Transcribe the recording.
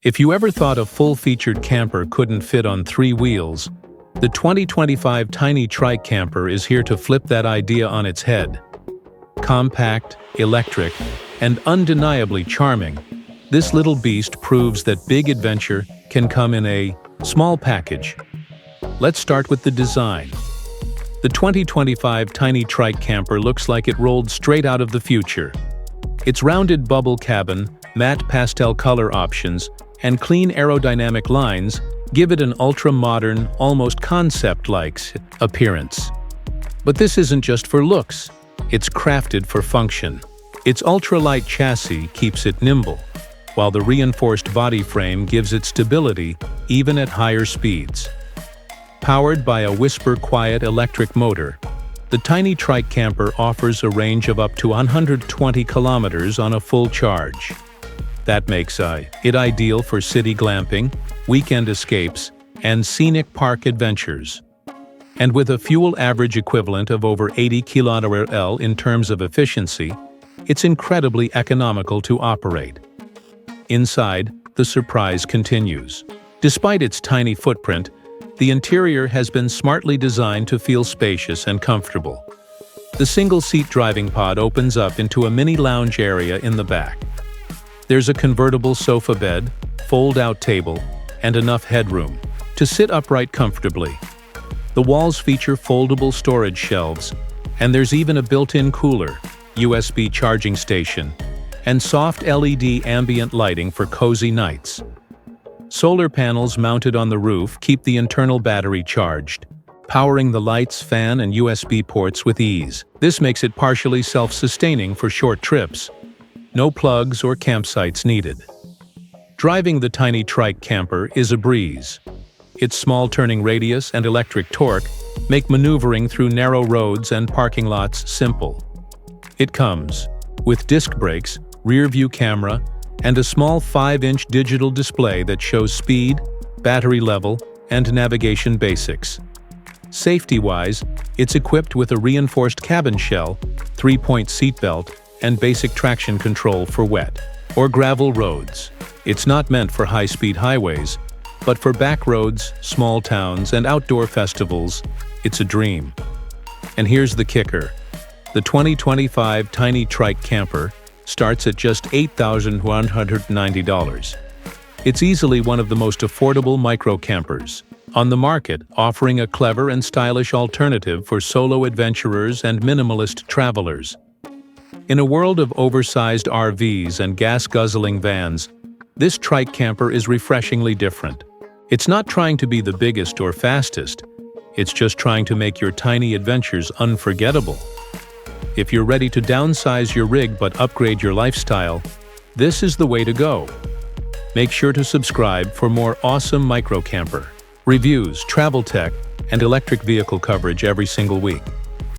If you ever thought a full-featured camper couldn't fit on three wheels, the 2025 Tiny Trike camper is here to flip that idea on its head. Compact, electric, and undeniably charming, this little beast proves that big adventure can come in a small package. Let's start with the design. The 2025 Tiny Trike camper looks like it rolled straight out of the future. Its rounded bubble cabin, matte pastel color options, and clean aerodynamic lines give it an ultra-modern, almost concept-like appearance. But this isn't just for looks, it's crafted for function. Its ultralight chassis keeps it nimble, while the reinforced body frame gives it stability even at higher speeds. Powered by a whisper-quiet electric motor, the Tiny Trike camper offers a range of up to 120 kilometers on a full charge. That makes it ideal for city glamping, weekend escapes, and scenic park adventures. And with a fuel average equivalent of over 80 kWh in terms of efficiency, it's incredibly economical to operate. Inside, the surprise continues. Despite its tiny footprint, the interior has been smartly designed to feel spacious and comfortable. The single-seat driving pod opens up into a mini lounge area in the back. There's a convertible sofa bed, fold-out table, and enough headroom to sit upright comfortably. The walls feature foldable storage shelves, and there's even a built-in cooler, USB charging station, and soft LED ambient lighting for cozy nights. Solar panels mounted on the roof keep the internal battery charged, powering the lights, fan, and USB ports with ease. This makes it partially self-sustaining for short trips. No plugs or campsites needed. Driving the Tiny Trike camper is a breeze. Its small turning radius and electric torque make maneuvering through narrow roads and parking lots simple. It comes with disc brakes, rear-view camera, and a small 5-inch digital display that shows speed, battery level, and navigation basics. Safety-wise, it's equipped with a reinforced cabin shell, 3-point seatbelt, and basic traction control for wet or gravel roads. It's not meant for high-speed highways, but for back roads, small towns, and outdoor festivals, it's a dream. And here's the kicker. The 2025 Tiny Trike camper starts at just $8,190. It's easily one of the most affordable micro-campers on the market, offering a clever and stylish alternative for solo adventurers and minimalist travelers. In a world of oversized RVs and gas-guzzling vans, this Trike camper is refreshingly different. It's not trying to be the biggest or fastest, it's just trying to make your tiny adventures unforgettable. If you're ready to downsize your rig but upgrade your lifestyle, this is the way to go. Make sure to subscribe for more awesome micro-camper reviews, travel tech, and electric vehicle coverage every single week.